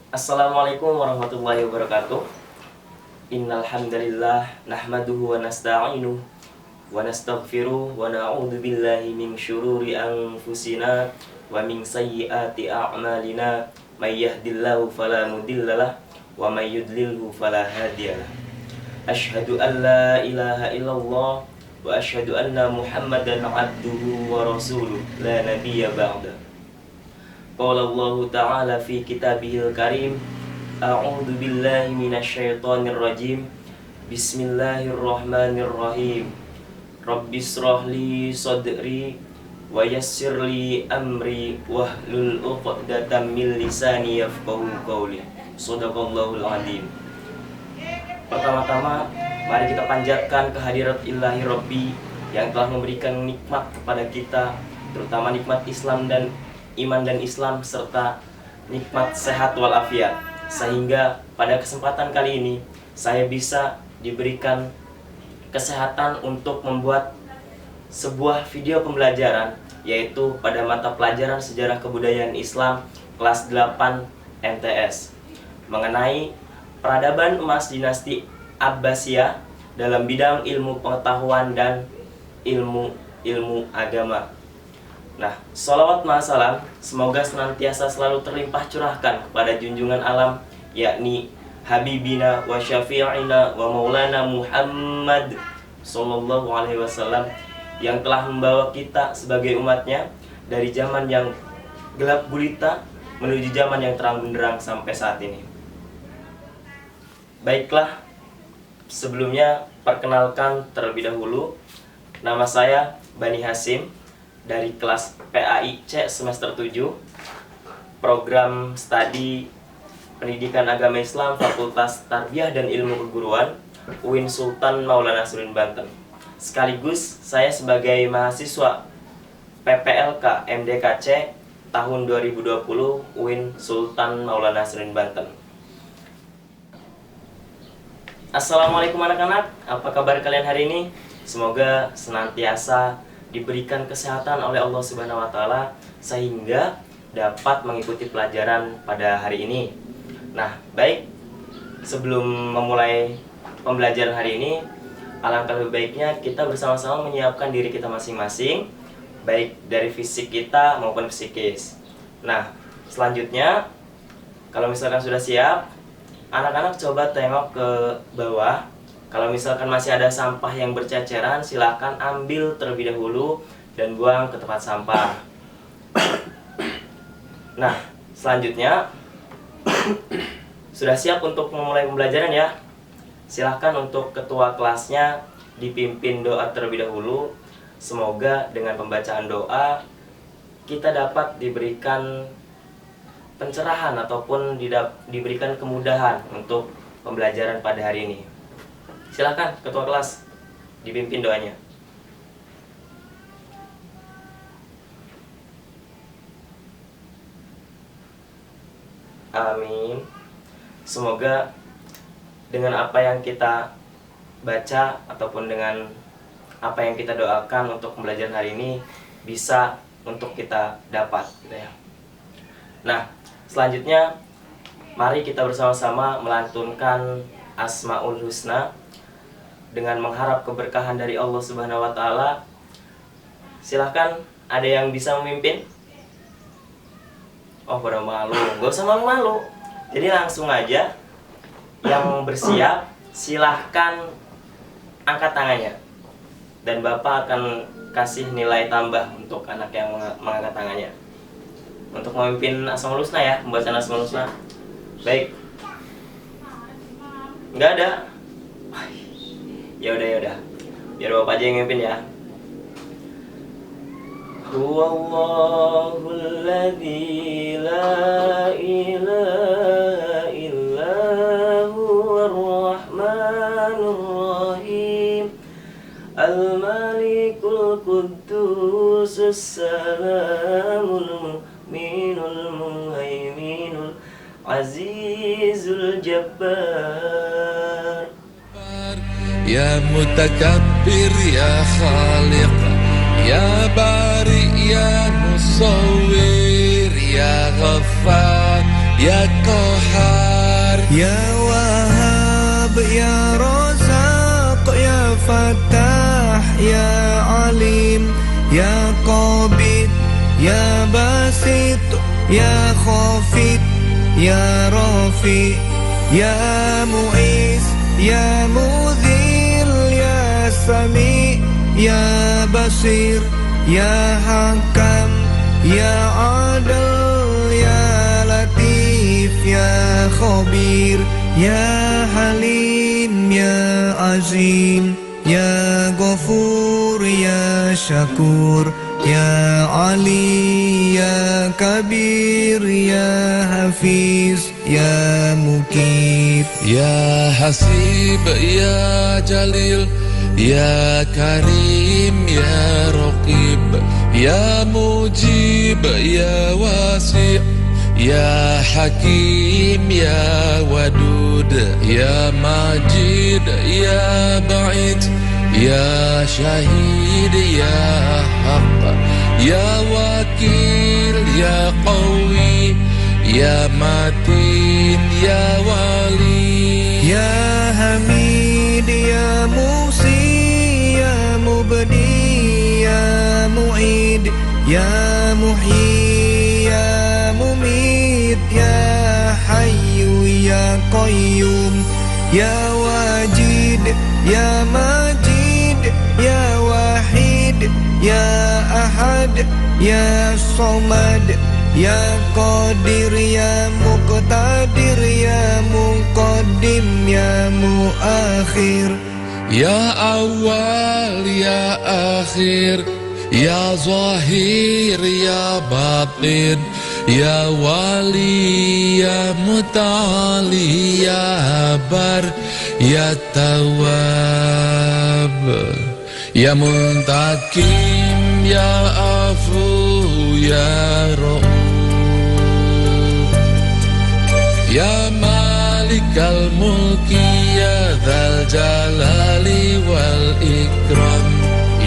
Assalamualaikum warahmatullahi wabarakatuh. Innal hamdalillah nahmaduhu wa nasta'inuhu wa nastaghfiruh wa na'udzu billahi min syururi anfusina wa min sayyiati a'malina may yahdihillahu fala mudhillalah wa may yudlilhu fala hadiyalah. Asyhadu an la ilaha illallah wa asyhadu anna Muhammadan abduhu wa rasuluh la nabiyya ba'da. Qala Allah Ta'ala fi kitabihil karim, a'udzu billahi minasyaitonir rajim. Bismillahirrahmanirrahim. Rabbis shrahli sadri wa yassirli amri wahlul 'uqdatam min lisani yafqahu qawli. Shadaqallahul adzim. Pertama-tama, mari kita panjatkan kehadirat Ilahi Rabbi yang telah memberikan nikmat kepada kita, terutama nikmat Islam dan iman dan Islam serta nikmat sehat walafiat, sehingga pada kesempatan kali ini saya bisa diberikan kesehatan untuk membuat sebuah video pembelajaran, yaitu pada mata pelajaran Sejarah Kebudayaan Islam kelas 8 MTS mengenai peradaban emas dinasti Abbasiyah dalam bidang ilmu pengetahuan dan ilmu agama. Nah, sholawat ma'asalam semoga senantiasa selalu terlimpah curahkan kepada junjungan alam, yakni Habibina wa Syafi'ina wa Maulana Muhammad Sallallahu Alaihi Wasallam, yang telah membawa kita sebagai umatnya dari zaman yang gelap gulita menuju zaman yang terang benderang sampai saat ini. Baiklah, sebelumnya perkenalkan terlebih dahulu, nama saya Bani Hasim dari kelas PAI C semester 7, program studi Pendidikan Agama Islam Fakultas Tarbiyah dan Ilmu Keguruan UIN Sultan Maulana Nasruddin Banten. Sekaligus saya sebagai mahasiswa PPLK MDKC tahun 2020 UIN Sultan Maulana Nasruddin Banten. Assalamualaikum anak-anak, apa kabar kalian hari ini? Semoga senantiasa diberikan kesehatan oleh Allah Subhanahu wa Ta'ala sehingga dapat mengikuti pelajaran pada hari ini. Nah, baik, sebelum memulai pembelajaran hari ini, alangkah lebih baiknya kita bersama-sama menyiapkan diri kita masing-masing, baik dari fisik kita maupun psikis. Nah, selanjutnya, kalau misalkan sudah siap, anak-anak coba tengok ke bawah. Kalau misalkan masih ada sampah yang berceceran, silahkan ambil terlebih dahulu dan buang ke tempat sampah. Nah, selanjutnya sudah siap untuk memulai pembelajaran ya. Silahkan untuk ketua kelasnya dipimpin doa terlebih dahulu. Semoga dengan pembacaan doa kita dapat diberikan pencerahan ataupun diberikan kemudahan untuk pembelajaran pada hari ini. Silakan ketua kelas dipimpin doanya. Amin. Semoga dengan apa yang kita baca ataupun dengan apa yang kita doakan untuk pembelajaran hari ini bisa untuk kita dapat, gitu ya. Nah, selanjutnya mari kita bersama-sama melantunkan Asmaul Husna dengan mengharap keberkahan dari Allah Subhanahu wa Ta'ala. Silahkan, ada yang bisa memimpin? Oh, pada malu. Gak usah malu-malu. Jadi langsung aja. Yang bersiap, silahkan angkat tangannya. Dan Bapak akan kasih nilai tambah untuk anak yang mengangkat tangannya. Untuk memimpin Asmaul Husna ya, pembacaan Asmaul Husna. Baik. Nggak ada. Ya udah. Biar Bapak aja yang mimpin ya. Huwallahul ladzi la ilaha illa huwar rahmanur rahim. Al-malikul quddusus salamul mu'minul muhaiminul azizul jabbar. Ya mutakabbir ya khaliq, ya bari ya musawwir, ya ghaffar, ya qahhar. Ya Wahhab Ya Razaq Ya Fattah Ya Alim Ya Qabid Ya Basit Ya Khafid Ya Rafi Ya Mu'iz Ya Mudhil Ya Sami Ya Basir Ya Hakam Ya Adil Ya Latif Ya Khabir Ya Halim Ya Azim Ya Ghafur Ya Syakur Ya Ali Ya Kabir Ya Hafiz Ya Mukit Ya Hasib Ya Jalil Ya Karim Ya Raqib Ya Mujib Ya Wasi' Ya Hakim Ya Wadud Ya Majid Ya Ba'id Ya Syahid Ya Haq Ya Wakil Ya Qawi Ya Matin Ya Wali Ya Hamid Ya Musi Ya Mubdi Ya Mu'id Ya Muhyi Ya Mumit Ya Hayyu Ya Qayyum Ya Wajid Ya Majid Ya Wahid Ya Ahad Ya Somad Ya Qadir Ya Muqtadir Ya Muqaddim Ya Muakhir Ya Awal Ya Akhir Ya Zahir Ya Batin Ya Wali Ya Muta'ali Ya Bar Ya Tawab Ya Muntakim Ya Afu Ya Ra'uf Ya Malikal Mulki Ya Dzal Jalali wal Ikram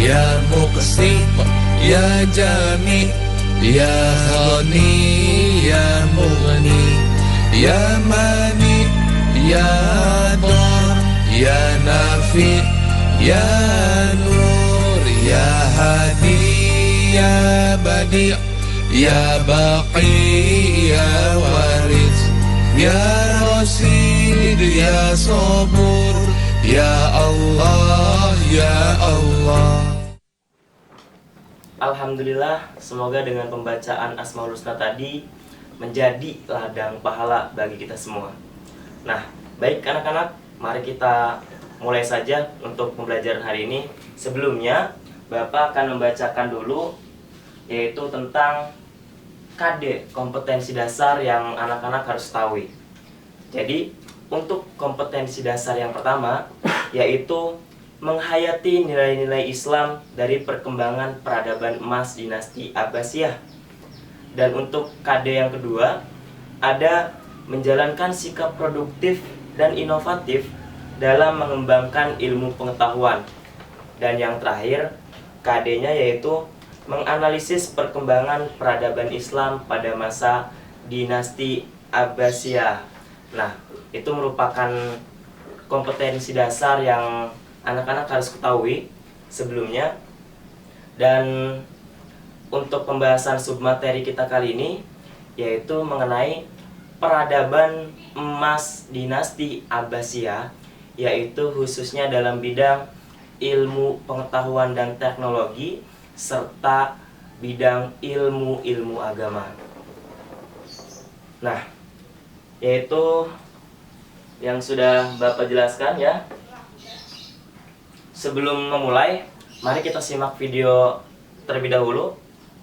Ya Muqsit Ya Jami Ya Ghani Ya Mughni Ya Mani Ya Dar Ya Nafi Ya Nur Ya Hadi Ya Badi Ya Baqi Ya Waris Ya Rasid Ya Sabur Ya Allah Ya Allah. Alhamdulillah, semoga dengan pembacaan Asmaul Husna tadi menjadi ladang pahala bagi kita semua. Nah, baik anak-anak, mari kita mulai saja untuk pembelajaran hari ini. Sebelumnya, Bapak akan membacakan dulu yaitu tentang KD, kompetensi dasar yang anak-anak harus tahu. Jadi, untuk kompetensi dasar yang pertama yaitu menghayati nilai-nilai Islam dari perkembangan peradaban emas dinasti Abbasiyah. Dan untuk KD yang kedua, ada menjalankan sikap produktif dan inovatif dalam mengembangkan ilmu pengetahuan. Dan yang terakhir, KD-nya yaitu menganalisis perkembangan peradaban Islam pada masa dinasti Abbasiyah. Nah, itu merupakan kompetensi dasar yang anak-anak harus ketahui sebelumnya. Dan untuk pembahasan submateri kita kali ini yaitu mengenai peradaban emas dinasti Abbasiyah, yaitu khususnya dalam bidang ilmu pengetahuan dan teknologi serta bidang ilmu-ilmu agama. Nah, yaitu yang sudah Bapak jelaskan ya. Sebelum memulai, mari kita simak video terlebih dahulu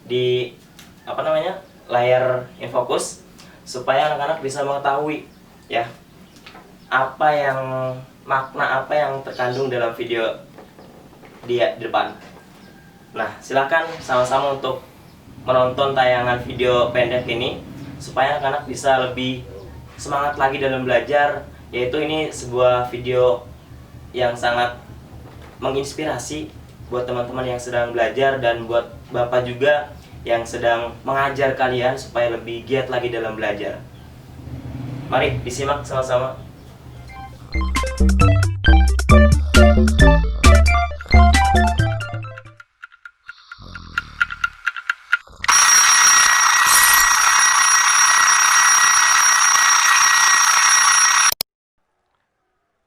di layar infocus supaya anak-anak bisa mengetahui ya makna apa yang terkandung dalam video di depan. Nah, silakan sama-sama untuk menonton tayangan video pendek ini supaya anak-anak bisa lebih semangat lagi dalam belajar, yaitu ini sebuah video yang sangat menginspirasi buat teman-teman yang sedang belajar dan buat Bapak juga yang sedang mengajar kalian supaya lebih giat lagi dalam belajar. Mari disimak sama-sama.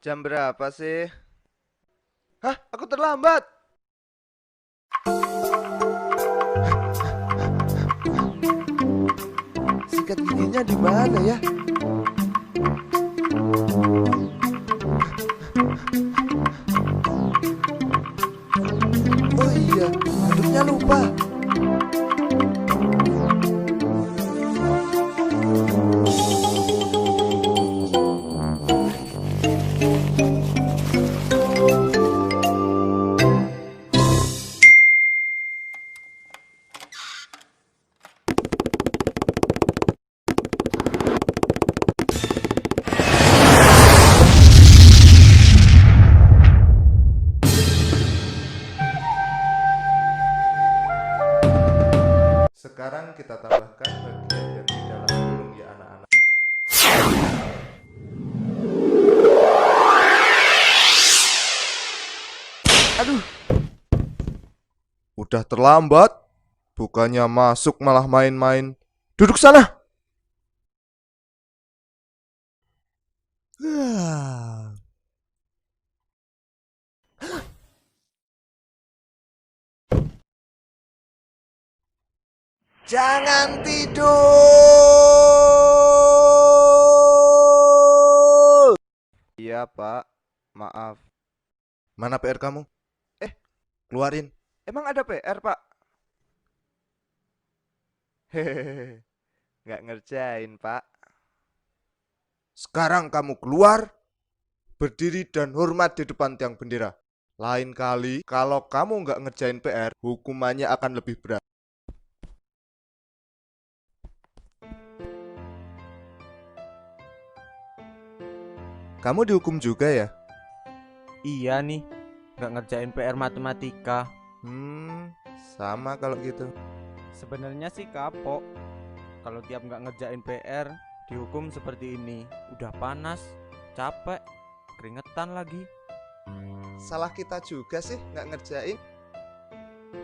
Jam berapa sih? Hah, aku terlambat. Sikat giginya di mana ya? Oh iya, handuknya lupa. Sekarang kita tambahkan bagian yang di dalam burung ya anak-anak. Aduh. Udah terlambat. Bukannya masuk malah main-main. Duduk sana. Jangan tidur. Iya, Pak. Maaf. Mana PR kamu? Keluarin. Emang ada PR, Pak? Hehehe. Nggak ngerjain, Pak. Sekarang kamu keluar, berdiri dan hormat di depan tiang bendera. Lain kali, kalau kamu nggak ngerjain PR, hukumannya akan lebih berat. Kamu dihukum juga ya? Iya nih, nggak ngerjain PR matematika. Sama kalau gitu. Sebenarnya sih kapok. Kalau tiap nggak ngerjain PR, dihukum seperti ini. Udah panas, capek, keringetan lagi. Salah kita juga sih nggak ngerjain.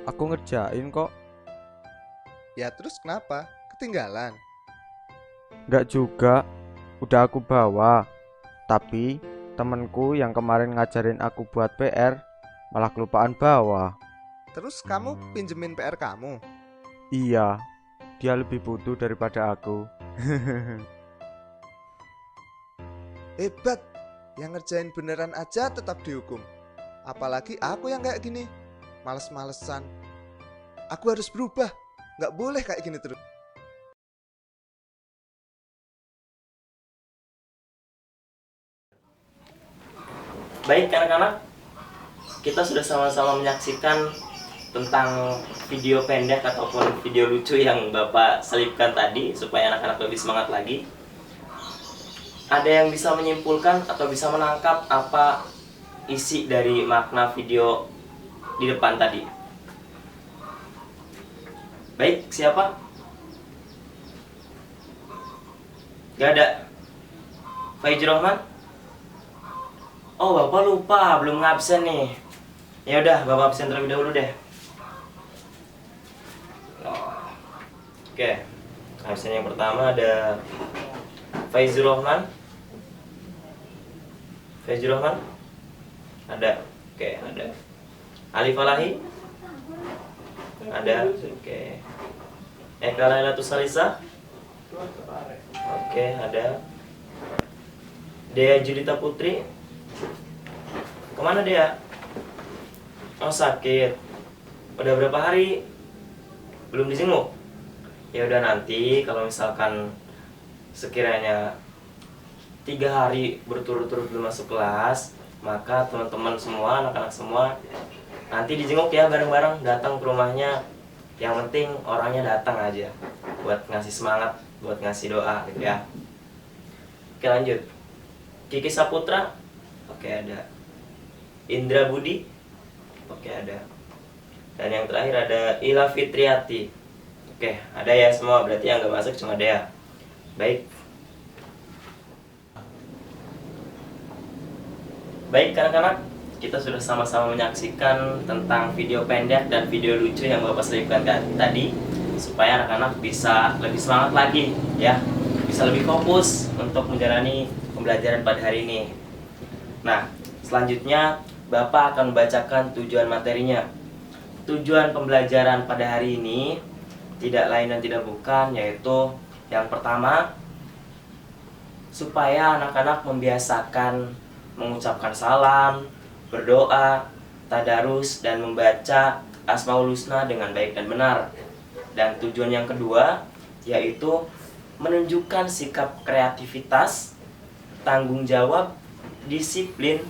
Aku ngerjain kok. Ya terus kenapa? Ketinggalan. Nggak juga, udah aku bawa. Tapi temenku yang kemarin ngajarin aku buat PR malah kelupaan bawa. Terus kamu pinjemin PR kamu? Iya, dia lebih butuh daripada aku. Hebat, yang ngerjain beneran aja tetap dihukum. Apalagi aku yang kayak gini, males-malesan. Aku harus berubah, nggak boleh kayak gini terus. Baik anak-anak, kita sudah sama-sama menyaksikan tentang video pendek ataupun video lucu yang Bapak selipkan tadi supaya anak-anak lebih semangat lagi. Ada yang bisa menyimpulkan atau bisa menangkap apa isi dari makna video di depan tadi? Baik, siapa? Gak ada. Faizur Rahman? Oh, Bapak lupa, belum ngabsen nih. Ya udah, Bapak absen terlebih dahulu deh. Oke. Absen yang pertama ada Faizur Rahman. Faizur Rahman? Ada. Oke, ada. Ali Falahi? Ada. Oke. Eka Lailatul Salisa? Oke, ada. Dea Judita Putri? Kemana dia? Oh, sakit. Udah berapa hari belum dijenguk? Ya udah, nanti kalau misalkan sekiranya 3 hari berturut-turut belum masuk kelas, maka teman-teman semua, anak-anak semua nanti dijenguk ya bareng-bareng, datang ke rumahnya. Yang penting orangnya datang aja buat ngasih semangat, buat ngasih doa gitu ya. Oke, lanjut. Kiki Saputra? Oke, ada. Indra Budi? Oke, ada. Dan yang terakhir ada Ila Fitriati. Oke, ada ya semua, berarti yang gak masuk cuma Dea. Baik. Baik anak-anak, kita sudah sama-sama menyaksikan tentang video pendek dan video lucu yang Bapak selipkan tadi, supaya anak-anak bisa lebih semangat lagi ya, bisa lebih fokus untuk menjalani pembelajaran pada hari ini. Nah, selanjutnya Bapak akan membacakan tujuan materinya. Tujuan pembelajaran pada hari ini tidak lain dan tidak bukan, yaitu yang pertama, supaya anak-anak membiasakan mengucapkan salam, berdoa, tadarus, dan membaca Asmaul Husna dengan baik dan benar. Dan tujuan yang kedua yaitu menunjukkan sikap kreativitas, tanggung jawab, disiplin,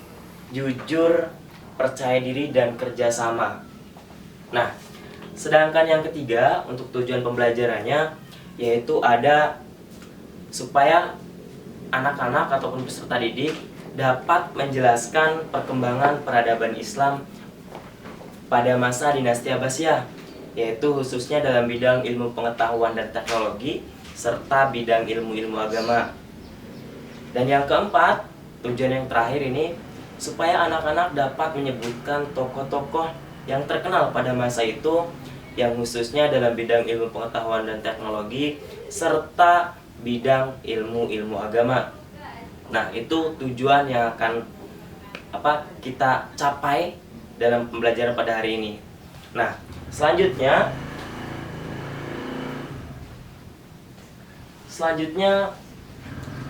jujur, percaya diri, dan kerjasama. Nah, sedangkan yang ketiga untuk tujuan pembelajarannya yaitu ada supaya anak-anak ataupun peserta didik dapat menjelaskan perkembangan peradaban Islam pada masa dinasti Abbasiyah, yaitu khususnya dalam bidang ilmu pengetahuan dan teknologi serta bidang ilmu-ilmu agama. Dan yang keempat, tujuan yang terakhir ini supaya anak-anak dapat menyebutkan tokoh-tokoh yang terkenal pada masa itu yang khususnya dalam bidang ilmu pengetahuan dan teknologi serta bidang ilmu-ilmu agama. Nah, itu tujuan yang akan kita capai dalam pembelajaran pada hari ini. Nah, selanjutnya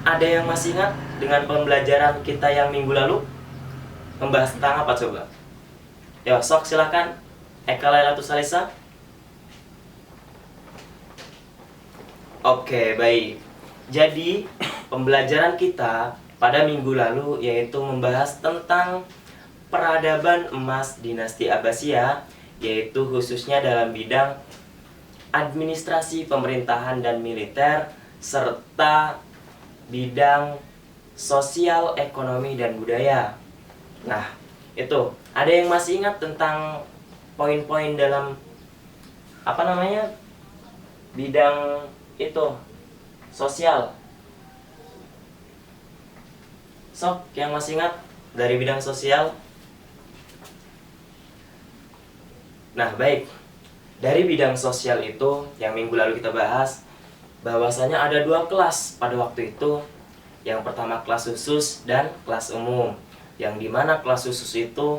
ada yang masih ingat dengan pembelajaran kita yang minggu lalu? Membahas tentang apa coba? Ya, sok silakan. Eka Lailatul Salisa. Oke, baik. Jadi, pembelajaran kita pada minggu lalu yaitu membahas tentang peradaban emas dinasti Abbasiyah, yaitu khususnya dalam bidang administrasi pemerintahan dan militer serta bidang sosial, ekonomi, dan budaya. Nah, itu ada yang masih ingat tentang poin-poin dalam bidang itu sosial? Sok, yang masih ingat dari bidang sosial? Nah, baik. Dari bidang sosial itu yang minggu lalu kita bahas bahwasanya ada 2 kelas pada waktu itu. Yang pertama kelas khusus dan kelas umum. Yang dimana kelas khusus itu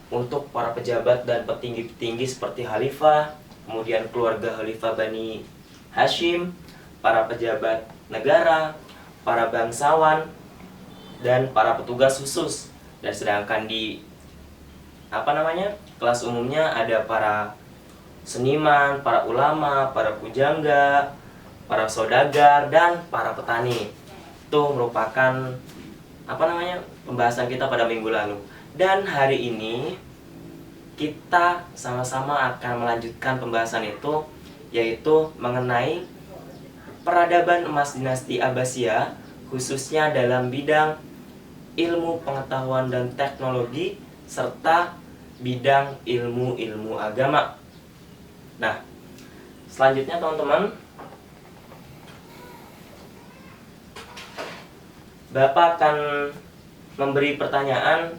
untuk para pejabat dan petinggi-petinggi seperti khalifah, kemudian keluarga khalifah Bani Hashim, para pejabat negara, para bangsawan, dan para petugas khusus. Dan sedangkan di kelas umumnya ada para seniman, para ulama, para pujangga, para saudagar, dan para petani. Itu merupakan pembahasan kita pada minggu lalu. Dan hari ini kita sama-sama akan melanjutkan pembahasan itu, yaitu mengenai peradaban emas dinasti Abbasiyah, khususnya dalam bidang ilmu pengetahuan dan teknologi serta bidang ilmu-ilmu agama. Nah, selanjutnya teman-teman, Bapak akan memberi pertanyaan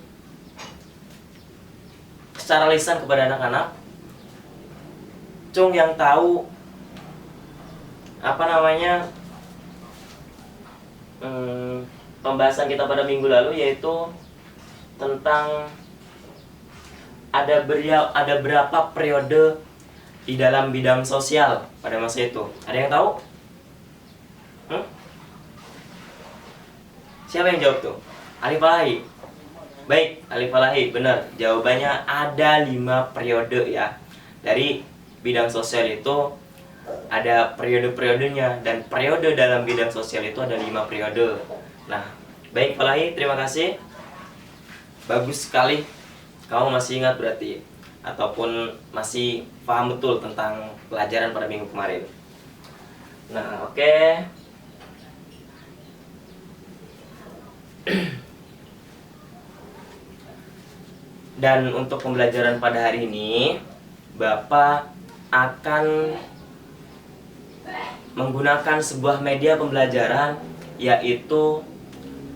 secara lisan kepada anak-anak. Cung yang tahu pembahasan kita pada minggu lalu, yaitu tentang ada berapa periode di dalam bidang sosial pada masa itu. Ada yang tahu? Siapa yang jawab tuh? Alif Falahi. Baik, Alif Falahi, benar. Jawabannya ada 5 periode ya. Dari bidang sosial itu ada periode-periodenya, dan periode dalam bidang sosial itu ada 5 periode. Nah, baik Falahi, terima kasih. Bagus sekali. Kamu masih ingat berarti, ataupun masih paham betul tentang pelajaran pada minggu kemarin. Nah, oke. Dan untuk pembelajaran pada hari ini, Bapak akan menggunakan sebuah media pembelajaran, yaitu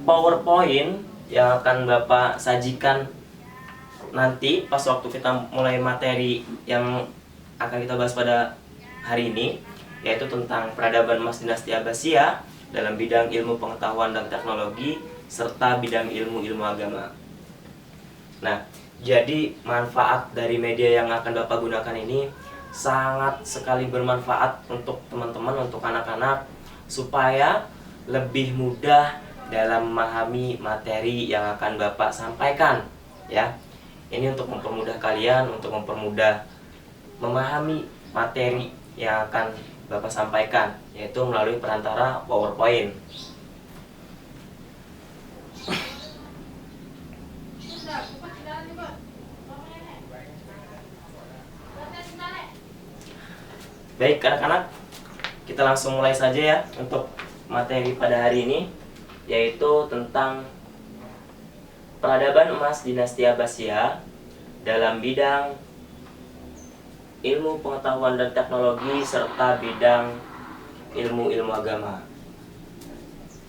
PowerPoint yang akan Bapak sajikan nanti pas waktu kita mulai materi yang akan kita bahas pada hari ini, yaitu tentang peradaban emas dinasti Abbasiyah dalam bidang ilmu pengetahuan dan teknologi serta bidang ilmu agama. Nah, jadi manfaat dari media yang akan Bapak gunakan ini sangat sekali bermanfaat untuk teman-teman, untuk anak-anak, supaya lebih mudah dalam memahami materi yang akan Bapak sampaikan, ya. Ini untuk mempermudah kalian, untuk mempermudah memahami materi yang akan Bapak sampaikan, yaitu melalui perantara PowerPoint. Baik anak-anak, kita langsung mulai saja ya untuk materi pada hari ini, yaitu tentang peradaban emas dinasti Abbasiyah dalam bidang ilmu pengetahuan dan teknologi serta bidang ilmu agama.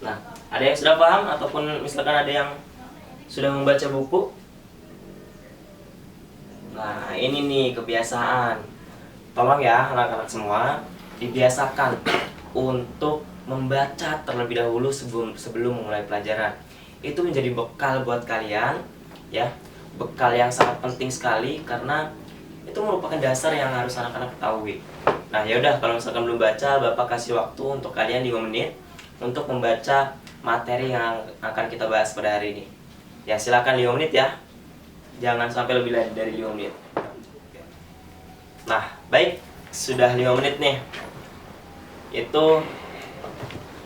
Nah, ada yang sudah paham ataupun misalkan ada yang sudah membaca buku? Nah, ini nih kebiasaan. Tolong ya anak-anak semua dibiasakan untuk membaca terlebih dahulu sebelum memulai pelajaran. Itu menjadi bekal buat kalian, ya, bekal yang sangat penting sekali karena itu merupakan dasar yang harus anak-anak ketahui. Nah, ya udah, kalau misalkan belum baca, Bapak kasih waktu untuk kalian 5 menit untuk membaca materi yang akan kita bahas pada hari ini. Ya, silakan 5 menit ya. Jangan sampai lebih dari 5 menit. Nah, baik, sudah 5 menit nih. Itu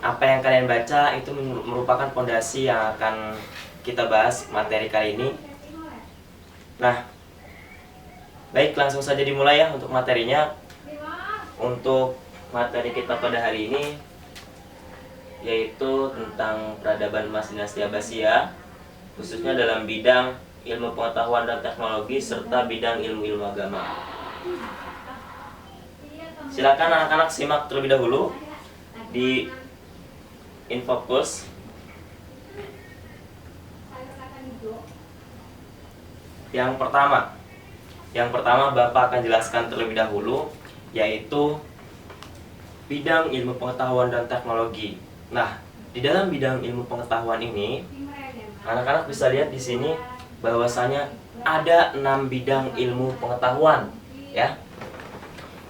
apa yang kalian baca itu merupakan fondasi yang akan kita bahas materi kali ini. Nah, baik, langsung saja dimulai ya untuk materinya. Untuk materi kita pada hari ini yaitu tentang peradaban emas dinasti Abbasiyah, khususnya dalam bidang ilmu pengetahuan dan teknologi serta bidang ilmu agama. Silakan anak-anak simak terlebih dahulu di Infocus. Yang pertama Bapak akan jelaskan terlebih dahulu, yaitu bidang ilmu pengetahuan dan teknologi. Nah, di dalam bidang ilmu pengetahuan ini, anak-anak bisa lihat di sini bahwasanya ada 6 bidang ilmu pengetahuan, ya.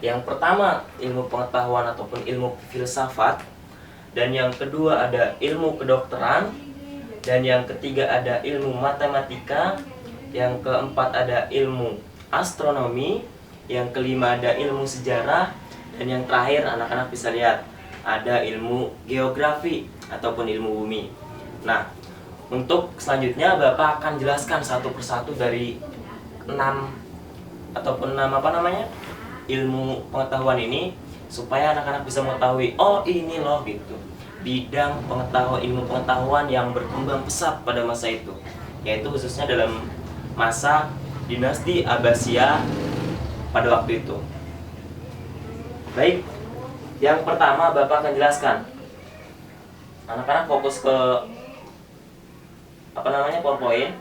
Yang pertama ilmu pengetahuan ataupun ilmu filsafat, dan yang kedua ada ilmu kedokteran, dan yang ketiga ada ilmu matematika, yang keempat ada ilmu astronomi, yang kelima ada ilmu sejarah, dan yang terakhir anak-anak bisa lihat ada ilmu geografi ataupun ilmu bumi. Nah, untuk selanjutnya Bapak akan jelaskan satu persatu dari 6 ilmu pengetahuan ini, supaya anak-anak bisa mengetahui, oh ini loh gitu bidang ilmu pengetahuan yang berkembang pesat pada masa itu, yaitu khususnya dalam masa dinasti Abbasiyah pada waktu itu. Baik, yang pertama Bapak akan jelaskan. Anak-anak fokus ke PowerPoint.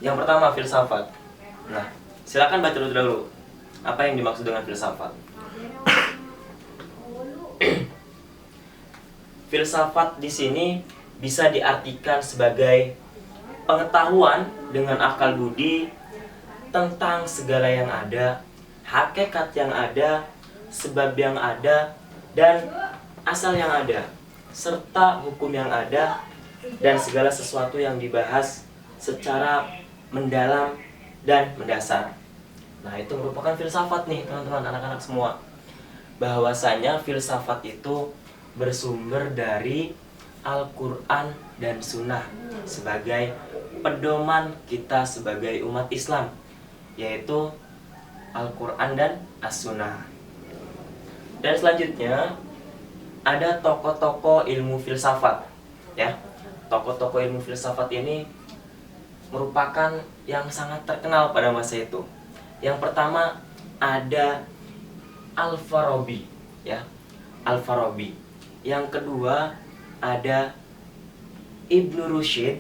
Yang pertama filsafat. Nah, silakan baca dulu apa yang dimaksud dengan filsafat. Filsafat di sini bisa diartikan sebagai pengetahuan dengan akal budi tentang segala yang ada, hakikat yang ada, sebab yang ada, dan asal yang ada, serta hukum yang ada, dan segala sesuatu yang dibahas secara mendalam dan mendasar. Nah, itu merupakan filsafat nih teman-teman, anak-anak semua. Bahwasanya filsafat itu bersumber dari Al-Quran dan Sunnah sebagai pedoman kita sebagai umat Islam, yaitu Al-Quran dan As-Sunnah. Dan selanjutnya ada tokoh-tokoh ilmu filsafat, ya. Tokoh-tokoh ilmu filsafat ini merupakan yang sangat terkenal pada masa itu. Yang pertama ada Al-Farabi, ya. Al-Farabi. Yang kedua ada Ibnu Rushd.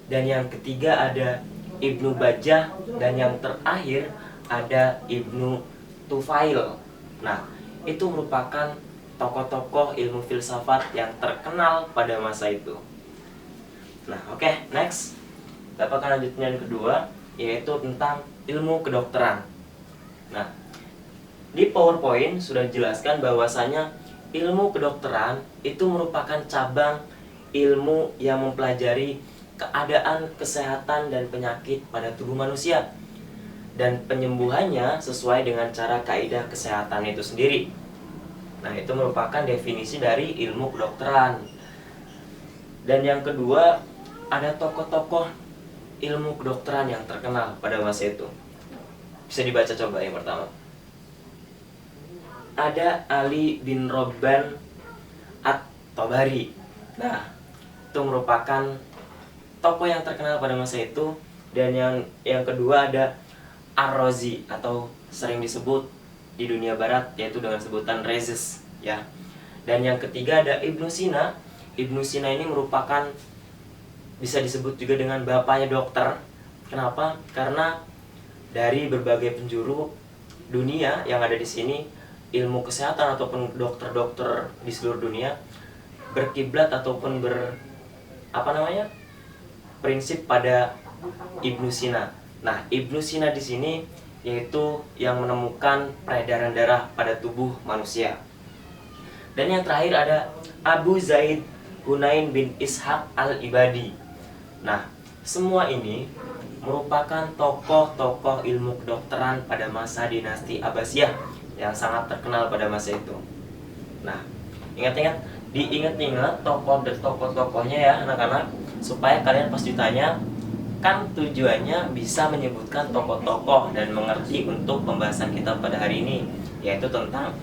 dan yang ketiga ada Ibnu Bajjah, dan yang terakhir ada Ibnu Tufail. Nah, itu merupakan tokoh-tokoh ilmu filsafat yang terkenal pada masa itu. Nah, oke, next. Kita akan lanjutnya yang kedua, yaitu tentang ilmu kedokteran. Nah, di PowerPoint sudah dijelaskan bahwasanya ilmu kedokteran itu merupakan cabang ilmu yang mempelajari keadaan kesehatan dan penyakit pada tubuh manusia, dan penyembuhannya sesuai dengan cara kaidah kesehatan itu sendiri. Nah, itu merupakan definisi dari ilmu kedokteran. Dan yang kedua, ada tokoh-tokoh ilmu kedokteran yang terkenal pada masa itu. Bisa dibaca coba yang pertama. Ada Ali bin Robban At-Tabari. Nah, itu merupakan tokoh yang terkenal pada masa itu. Dan yang kedua ada Ar-Razi, atau sering disebut di dunia barat yaitu dengan sebutan Rhazes, ya. Dan yang ketiga ada Ibnu Sina. Ibnu Sina ini merupakan, bisa disebut juga dengan bapaknya dokter. Kenapa? Karena dari berbagai penjuru dunia yang ada di sini, ilmu kesehatan ataupun dokter-dokter di seluruh dunia berkiblat ataupun prinsip pada Ibnu Sina. Nah, Ibnu Sina di sini yaitu yang menemukan peredaran darah pada tubuh manusia. Dan yang terakhir ada Abu Zaid Hunain bin Ishaq al-Ibadi. Nah, semua ini merupakan tokoh-tokoh ilmu kedokteran pada masa dinasti Abbasiyah yang sangat terkenal pada masa itu. Nah, diingat-ingat tokoh-tokohnya ya anak-anak, supaya kalian pas ditanya, kan tujuannya bisa menyebutkan tokoh-tokoh dan mengerti untuk pembahasan kita pada hari ini, yaitu tentang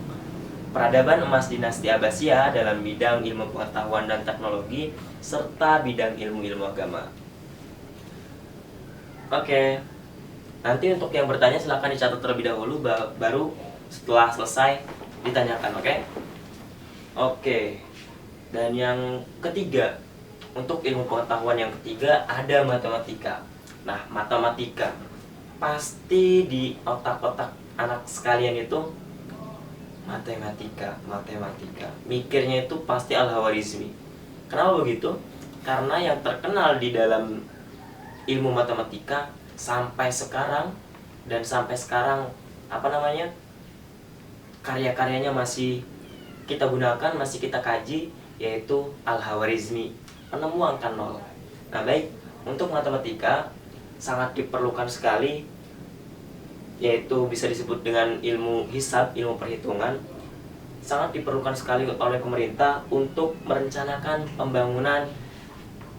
peradaban emas dinasti Abbasiyah dalam bidang ilmu pengetahuan dan teknologi serta bidang ilmu-ilmu agama. Oke, nanti untuk yang bertanya silahkan dicatat terlebih dahulu, baru setelah selesai ditanyakan, oke? Oke, dan yang ketiga, untuk ilmu pengetahuan yang ketiga ada matematika. Nah, matematika pasti di otak-otak anak sekalian itu matematika. Mikirnya itu pasti Al-Khawarizmi. Kenapa begitu? Karena yang terkenal di dalam ilmu matematika sampai sekarang karya-karyanya masih kita gunakan, masih kita kaji, yaitu Al-Khawarizmi, penemu angka 0. Nah, baik, untuk matematika sangat diperlukan sekali, yaitu bisa disebut dengan ilmu hisab, ilmu perhitungan. Sangat diperlukan sekali oleh pemerintah untuk merencanakan pembangunan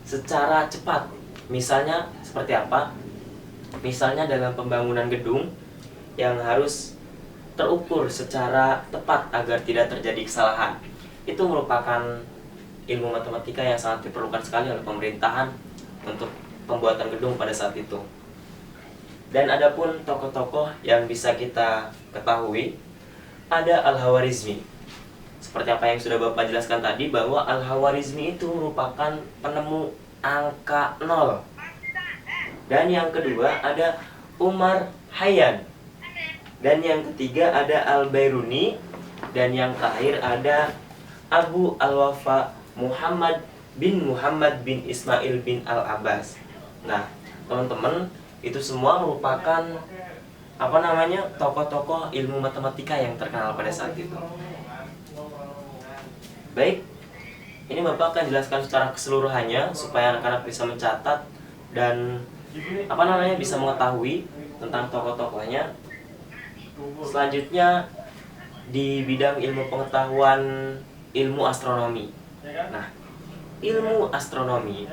secara cepat. Misalnya seperti apa? Misalnya dalam pembangunan gedung yang harus terukur secara tepat agar tidak terjadi kesalahan. Itu merupakan ilmu matematika yang sangat diperlukan sekali oleh pemerintahan untuk pembuatan gedung pada saat itu. Dan adapun tokoh-tokoh yang bisa kita ketahui, ada Al-Khawarizmi. Seperti apa yang sudah Bapak jelaskan tadi, bahwa Al-Khawarizmi itu merupakan penemu angka 0. Dan yang kedua ada Umar Hayyan. Dan yang ketiga ada Al-Bairuni. Dan yang terakhir ada Abu Al-Wafa Muhammad bin Ismail bin Al-Abbas. Nah, teman-teman, itu semua merupakan tokoh-tokoh ilmu matematika yang terkenal pada saat itu. Baik, ini Bapak akan jelaskan secara keseluruhannya supaya anak-anak bisa mencatat dan bisa mengetahui tentang tokoh-tokohnya. Selanjutnya di bidang ilmu pengetahuan ilmu astronomi. Nah, ilmu astronomi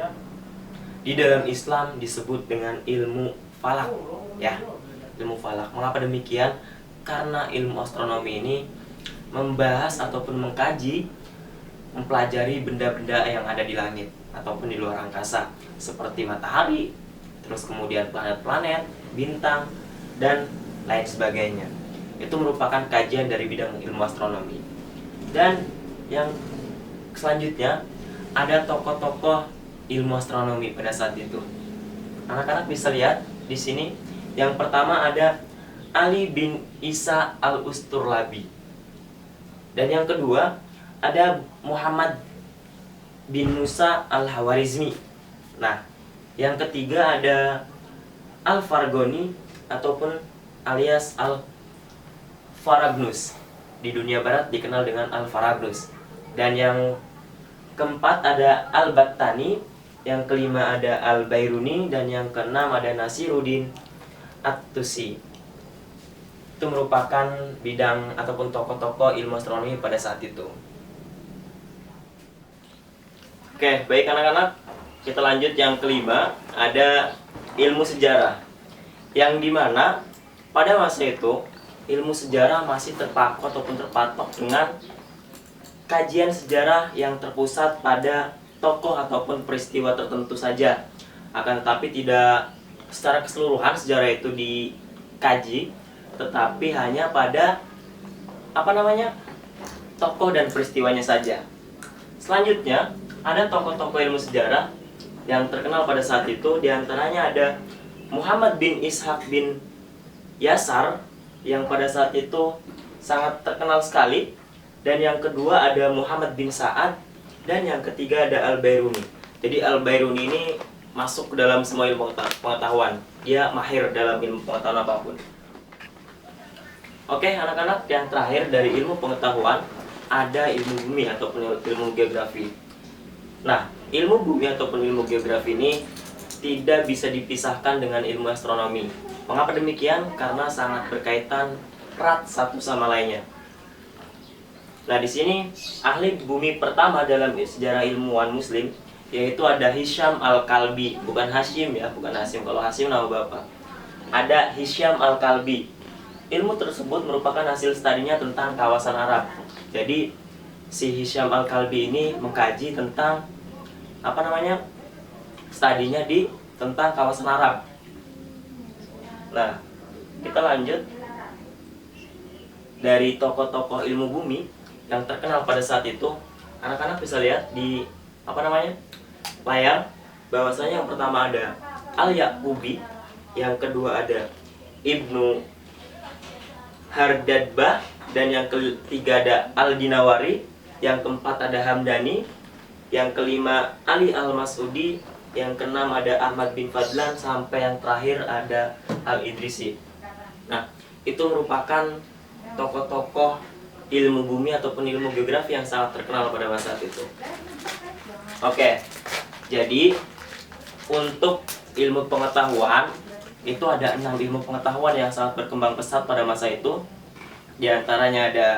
di dalam Islam disebut dengan ilmu falak, ya. Ilmu falak. Mengapa demikian? Karena ilmu astronomi ini membahas ataupun mempelajari benda-benda yang ada di langit ataupun di luar angkasa, seperti matahari, terus kemudian planet-planet, bintang, dan lain sebagainya. Itu merupakan kajian dari bidang ilmu astronomi. Dan yang selanjutnya ada tokoh-tokoh ilmu astronomi pada saat itu. Anak-anak bisa lihat di sini. Yang pertama ada Ali bin Isa al-Usturlabi. Dan yang kedua ada Muhammad bin Musa al-Hawarizmi. Nah, yang ketiga ada Al-Fargoni ataupun alias Al-Faragnus. Di dunia barat dikenal dengan Al-Faragnus. Dan yang keempat ada Al-Battani, yang kelima ada Al-Bairuni, dan yang keenam ada Nasiruddin At-Tusi. Itu merupakan bidang ataupun tokoh-tokoh ilmu astronomi pada saat itu. Oke, baik anak-anak, kita lanjut yang kelima, ada ilmu sejarah. Yang dimana pada masa itu ilmu sejarah masih terpaku ataupun terpatok dengan kajian sejarah yang terpusat pada tokoh ataupun peristiwa tertentu saja. Akan tetapi tidak secara keseluruhan sejarah itu dikaji, tetapi hanya pada tokoh dan peristiwanya saja. Selanjutnya ada tokoh-tokoh ilmu sejarah yang terkenal pada saat itu. Diantaranya ada Muhammad bin Ishaq bin Yasar yang pada saat itu sangat terkenal sekali. Dan yang kedua ada Muhammad bin Sa'ad. Dan yang ketiga ada Al-Bairuni. Jadi Al-Bairuni ini masuk ke dalam semua ilmu pengetahuan. Dia mahir dalam ilmu pengetahuan apapun. Oke anak-anak, yang terakhir dari ilmu pengetahuan ada ilmu bumi ataupun ilmu geografi. Nah, ilmu bumi ataupun ilmu geografi ini tidak bisa dipisahkan dengan ilmu astronomi. Mengapa demikian? Karena sangat berkaitan erat satu sama lainnya. Nah, di sini ahli bumi pertama dalam sejarah ilmuwan muslim yaitu ada Hisham Al-Kalbi, bukan Hashim ya, bukan Hashim. Kalau Hashim nama bapak. Ada Hisham Al-Kalbi. Ilmu tersebut merupakan hasil studinya tentang kawasan Arab. Jadi si Hisham Al-Kalbi ini mengkaji tentang studinya tentang kawasan Arab. Nah, kita lanjut dari tokoh-tokoh ilmu bumi yang terkenal pada saat itu. Anak-anak bisa lihat di layar bahwasanya yang pertama ada Al-Yaqubi, yang kedua ada Ibnu Hardadbah, dan yang ketiga ada Al-Dinawari, yang keempat ada Hamdani, yang kelima Ali Al-Masudi, yang keenam ada Ahmad bin Fadlan, sampai yang terakhir ada Al-Idrisi. Nah, itu merupakan tokoh-tokoh ilmu bumi ataupun ilmu geografi yang sangat terkenal pada masa itu. Oke, jadi untuk ilmu pengetahuan itu ada 6 ilmu pengetahuan yang sangat berkembang pesat pada masa itu. Di antaranya ada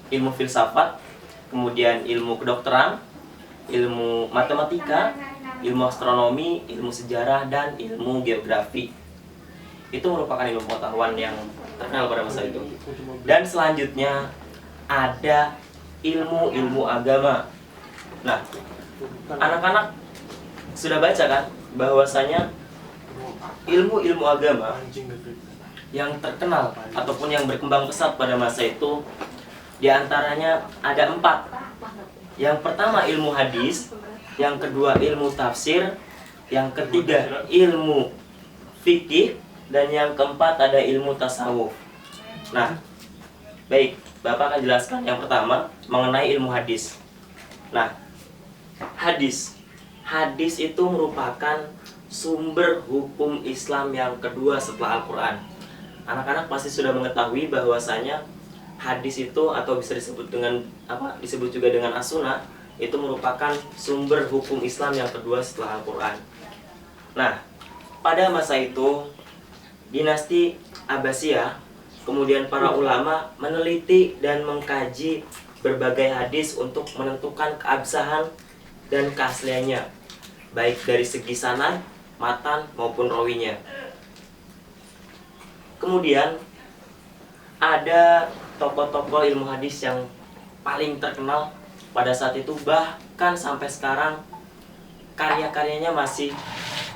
ilmu filsafat, kemudian ilmu kedokteran, ilmu matematika, ilmu astronomi, ilmu sejarah, dan ilmu geografi. Itu merupakan ilmu pengetahuan yang terkenal pada masa itu. Dan selanjutnya ada ilmu agama. Nah, anak-anak sudah baca kan bahwasanya ilmu agama yang terkenal ataupun yang berkembang pesat pada masa itu diantaranya ada 4. Yang pertama ilmu hadis, yang kedua ilmu tafsir, yang ketiga ilmu fikih, dan yang keempat ada ilmu tasawuf. Nah, baik, Bapak akan jelaskan yang pertama mengenai ilmu hadis. Nah, hadis itu merupakan sumber hukum Islam yang kedua setelah Al-Quran. Anak-anak pasti sudah mengetahui bahwasanya hadis itu atau bisa disebut juga dengan as-sunnah, itu merupakan sumber hukum Islam yang kedua setelah Al-Quran. Nah, pada masa itu dinasti Abbasiyah, kemudian para ulama meneliti dan mengkaji berbagai hadis untuk menentukan keabsahan dan keasliannya, baik dari segi sanad, matan maupun rawinya. Kemudian ada tokoh-tokoh ilmu hadis yang paling terkenal pada saat itu, bahkan sampai sekarang karya-karyanya masih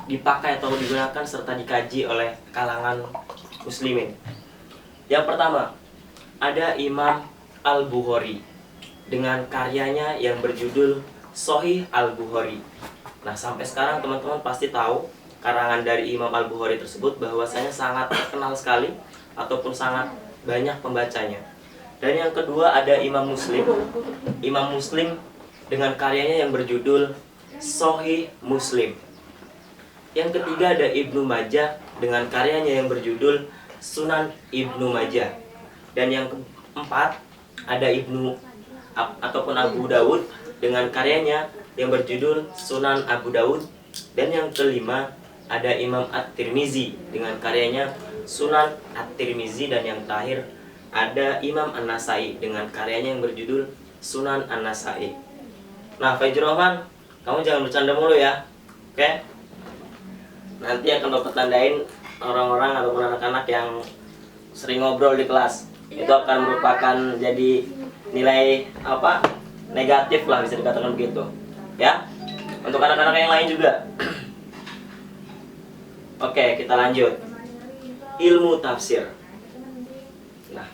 dipakai atau digunakan serta dikaji oleh kalangan muslimin. Yang pertama ada Imam Al-Bukhari dengan karyanya yang berjudul Sahih Al-Bukhari. Nah, sampai sekarang teman-teman pasti tahu karangan dari Imam Al-Bukhari tersebut bahwasanya sangat terkenal sekali ataupun sangat banyak pembacanya. Dan yang kedua ada Imam Muslim. Imam Muslim dengan karyanya yang berjudul Sahih Muslim. Yang ketiga ada Ibnu Majah dengan karyanya yang berjudul Sunan Ibnu Majah. Dan yang keempat ada ataupun Abu Dawud dengan karyanya yang berjudul Sunan Abu Dawud. Dan yang kelima ada Imam At-Tirmizi dengan karyanya Sunan At-Tirmizi. Dan yang terakhir ada Imam An-Nasai dengan karyanya yang berjudul Sunan An-Nasai. Nah, Fajrul Rahman, kamu jangan bercanda mulu ya, oke? Nanti akan Bapak tandain orang-orang ataupun anak-anak yang sering ngobrol di kelas. Itu akan merupakan jadi nilai negatif lah, bisa dikatakan begitu. Ya, untuk anak-anak yang lain juga. Oke, kita lanjut. Ilmu tafsir. Nah,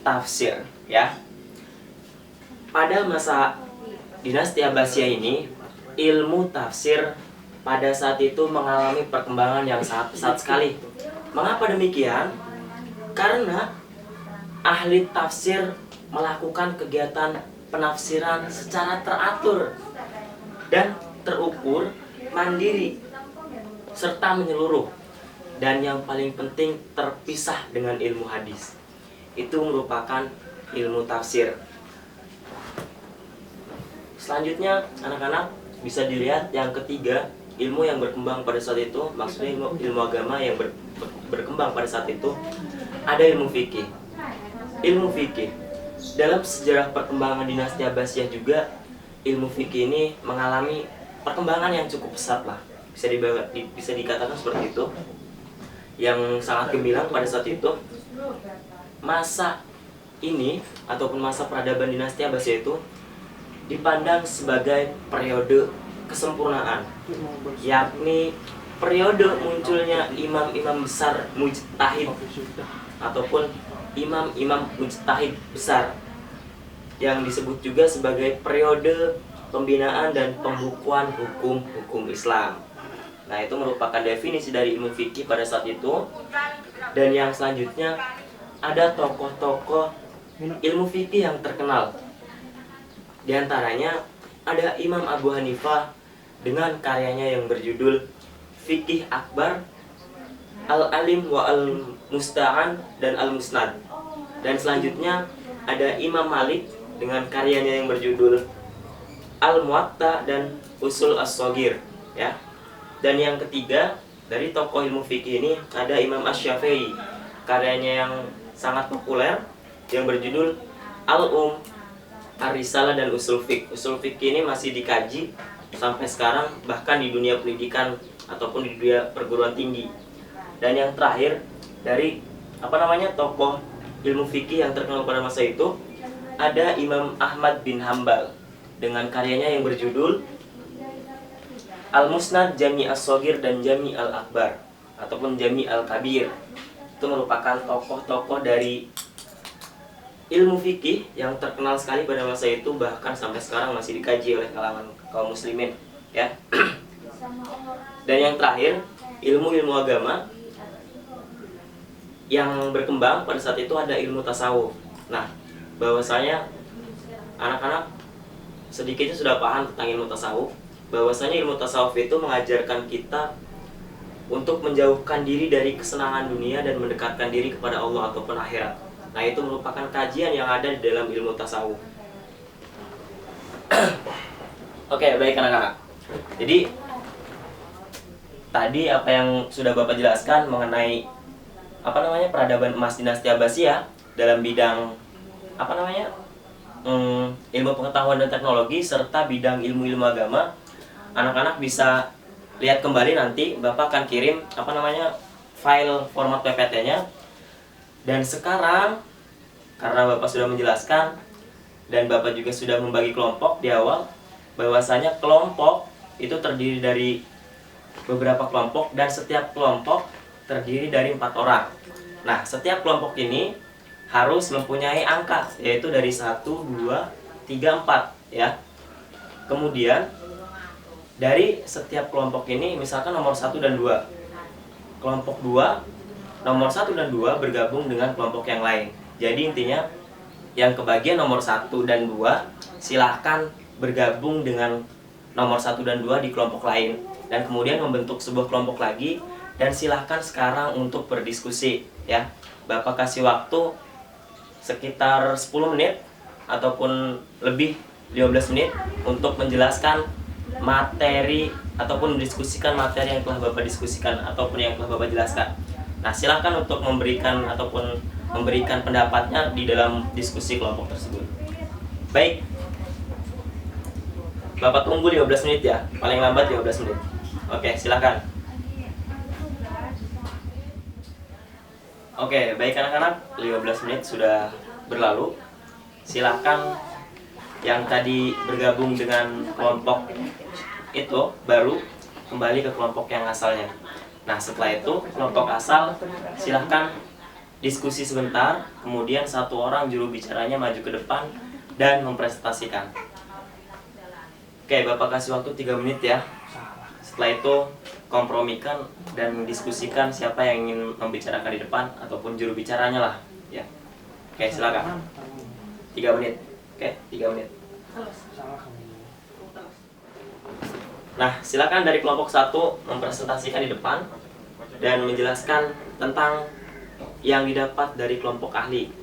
tafsir ya. Pada masa Dinasti Abbasiyah ini, ilmu tafsir pada saat itu mengalami perkembangan yang sangat pesat sekali. Mengapa demikian? Karena ahli tafsir melakukan kegiatan penafsiran secara teratur dan terukur, mandiri, serta menyeluruh. Dan yang paling penting, terpisah dengan ilmu hadis. Itu merupakan ilmu tafsir. Selanjutnya, anak-anak bisa dilihat yang ketiga, ilmu yang berkembang pada saat itu, maksudnya ilmu agama yang berkembang pada saat itu, ada ilmu fikih. Ilmu fikih. Dalam sejarah perkembangan dinasti Abbasiyah juga, ilmu fikih ini mengalami perkembangan yang cukup pesat lah. Bisa dikatakan seperti itu. Yang sangat gemilang pada saat itu. Masa ini ataupun masa peradaban dinasti Abbasiyah itu dipandang sebagai periode kesempurnaan, yakni periode munculnya imam-imam besar mujtahid ataupun imam-imam mujtahid besar, yang disebut juga sebagai periode pembinaan dan pembukuan hukum-hukum Islam. Nah, itu merupakan definisi dari ilmu fikih pada saat itu. Dan yang selanjutnya ada tokoh-tokoh ilmu fikih yang terkenal. Di antaranya ada Imam Abu Hanifah dengan karyanya yang berjudul Fikih Akbar, Al-Alim wa Al-Musta'an dan Al-Musnad. Dan selanjutnya ada Imam Malik dengan karyanya yang berjudul Al-Muwatta dan Usul As-Shagir, ya. Dan yang ketiga dari tokoh ilmu fikih ini ada Imam Asy-Syafi'i, karyanya yang sangat populer yang berjudul Al-Um, Ar-Risalah dan Usul Fiqh. Usul Fiqh ini masih dikaji sampai sekarang, bahkan di dunia pendidikan ataupun di dunia perguruan tinggi. Dan yang terakhir dari tokoh ilmu fikih yang terkenal pada masa itu ada Imam Ahmad bin Hambal dengan karyanya yang berjudul Al-Musnad, Jami As-Shagir dan Jami Al-Akbar ataupun Jami Al-Kabir. Itu merupakan tokoh-tokoh dari ilmu fikih yang terkenal sekali pada masa itu, bahkan sampai sekarang masih dikaji oleh kalangan kaum muslimin, ya. Dan yang terakhir, ilmu-ilmu agama yang berkembang pada saat itu ada ilmu tasawuf. Nah, bahwasanya anak-anak sedikitnya sudah paham tentang ilmu tasawuf, bahwasanya ilmu tasawuf itu mengajarkan kita untuk menjauhkan diri dari kesenangan dunia dan mendekatkan diri kepada Allah ataupun akhirat. Nah, itu merupakan kajian yang ada di dalam ilmu tasawuf. Oke, baik anak-anak. Jadi tadi apa yang sudah Bapak jelaskan mengenai peradaban emas dinasti Abbasiyah dalam bidang ilmu pengetahuan dan teknologi serta bidang ilmu-ilmu agama. Anak-anak bisa lihat kembali, nanti Bapak akan kirim file format PPT-nya. Dan sekarang karena Bapak sudah menjelaskan dan Bapak juga sudah membagi kelompok di awal, bahwasanya kelompok itu terdiri dari beberapa kelompok dan setiap kelompok terdiri dari 4 orang. Nah, setiap kelompok ini harus mempunyai angka, yaitu dari 1, 2, 3, 4, ya. Kemudian dari setiap kelompok ini, misalkan nomor 1 dan 2. Kelompok 2, nomor 1 dan 2 bergabung dengan kelompok yang lain. Jadi intinya yang kebagian nomor 1 dan 2 silahkan bergabung dengan nomor 1 dan 2 di kelompok lain, dan kemudian membentuk sebuah kelompok lagi, dan silahkan sekarang untuk berdiskusi ya. Bapak kasih waktu sekitar 10 menit ataupun lebih 15 menit untuk menjelaskan materi ataupun mendiskusikan materi yang telah Bapak diskusikan ataupun yang telah Bapak jelaskan. Nah, silakan untuk memberikan ataupun memberikan pendapatnya di dalam diskusi kelompok tersebut. Baik, Bapak tunggu 15 menit ya, paling lambat 15 menit. Oke, silakan. Oke, baik anak-anak, 15 menit sudah berlalu. Silakan yang tadi bergabung dengan kelompok itu baru kembali ke kelompok yang asalnya. Nah, setelah itu kelompok asal silahkan diskusi sebentar, kemudian satu orang juru bicaranya maju ke depan dan mempresentasikan. Oke, Bapak kasih waktu 3 menit ya. Setelah itu kompromikan dan diskusikan siapa yang ingin membicarakan di depan ataupun juru bicaranya lah ya. Oke, silakan. 3 menit. Oke, 3 menit. Nah, silakan dari kelompok 1 mempresentasikan di depan dan menjelaskan tentang yang didapat dari kelompok ahli.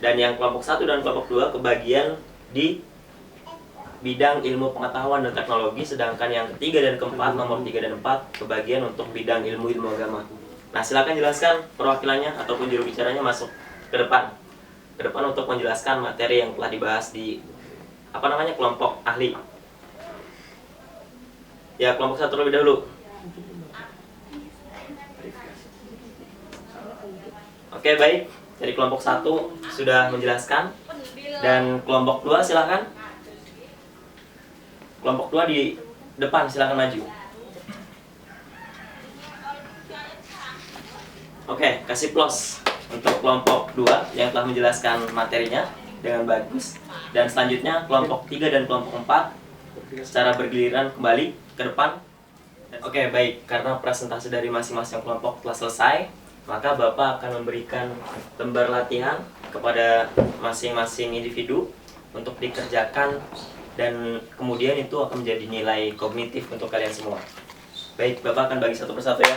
Dan yang kelompok 1 dan kelompok 2 kebagian di bidang ilmu pengetahuan dan teknologi, sedangkan yang ketiga dan keempat, nomor 3 dan 4 kebagian untuk bidang ilmu agama. Nah, silakan jelaskan perwakilannya ataupun juru bicaranya masuk ke depan. Ke depan untuk menjelaskan materi yang telah dibahas di kelompok ahli. Ya, kelompok 1 lebih dahulu. Oke, baik. Jadi kelompok 1 sudah menjelaskan. Dan kelompok 2 silakan. Kelompok 2 di depan, silakan maju. Oke, kasih plus untuk kelompok 2 yang telah menjelaskan materinya dengan bagus. Dan selanjutnya kelompok 3 dan kelompok 4 secara bergiliran kembali ke depan. Oke, baik. Karena presentasi dari masing-masing kelompok telah selesai, maka Bapak akan memberikan lembar latihan kepada masing-masing individu untuk dikerjakan, dan kemudian itu akan menjadi nilai kognitif untuk kalian semua. Baik, Bapak akan bagi satu persatu ya.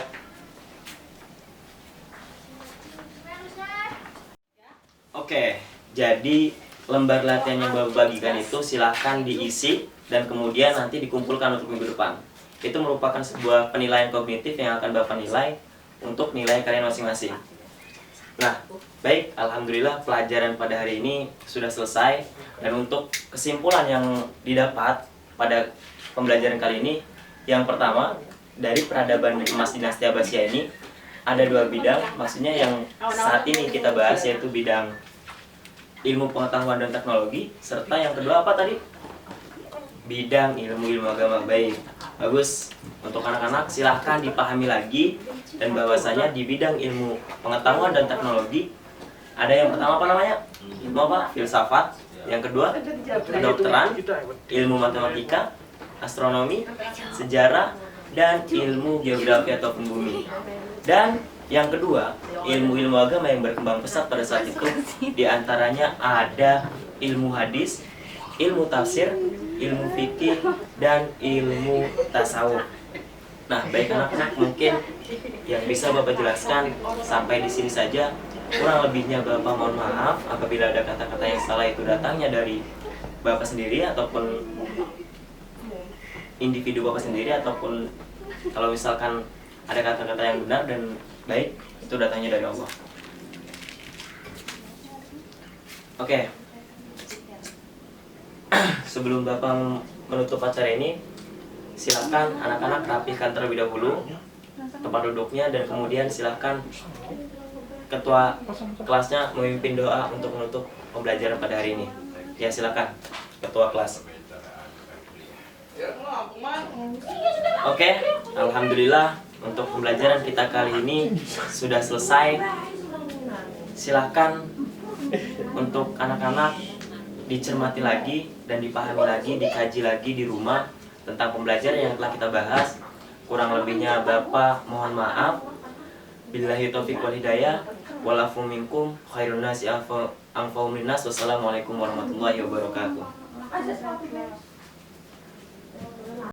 Oke, jadi lembar latihan yang Bapak bagikan itu silahkan diisi dan kemudian nanti dikumpulkan untuk minggu depan. Itu merupakan sebuah penilaian kognitif yang akan Bapak nilai untuk nilai kalian masing-masing. Nah, baik, alhamdulillah pelajaran pada hari ini sudah selesai. Dan untuk kesimpulan yang didapat pada pembelajaran kali ini, yang pertama, dari peradaban emas dinasti Abbasiyah ini ada 2 bidang, maksudnya yang saat ini kita bahas, yaitu bidang ilmu pengetahuan dan teknologi, serta yang kedua apa tadi? Bidang ilmu agama. Baik, bagus. Untuk anak-anak silahkan dipahami lagi, dan bahwasanya di bidang ilmu pengetahuan dan teknologi ada yang pertama apa namanya? Ilmu apa? Filsafat. Yang kedua kedokteran, ilmu matematika, astronomi, sejarah, dan ilmu geografi ataupun bumi. Dan yang kedua, ilmu agama yang berkembang pesat pada saat itu, diantaranya ada ilmu hadis, ilmu tafsir, ilmu fikih, dan ilmu tasawuf. Nah, baik anak-anak, mungkin yang bisa Bapak jelaskan sampai di sini saja. Kurang lebihnya Bapak mohon maaf apabila ada kata-kata yang salah itu datangnya dari Bapak sendiri ataupun individu Bapak sendiri, ataupun kalau misalkan ada kata-kata yang benar dan baik, itu datangnya dari Allah. Oke. Sebelum Bapak menutup acara ini, silakan anak-anak rapikan terlebih dahulu tempat duduknya, dan kemudian silakan ketua kelasnya memimpin doa untuk menutup pembelajaran pada hari ini. Ya, silakan ketua kelas. Oke, alhamdulillah untuk pembelajaran kita kali ini sudah selesai. Silakan untuk anak-anak dicermati lagi dan dipahami lagi, dikaji lagi di rumah tentang pembelajaran yang telah kita bahas. Kurang lebihnya Bapak mohon maaf. Billahi taufiq wal hidayah. Walafu minkum khairun nasi anfa'um linnas. Wassalamualaikum warahmatullahi wabarakatuh.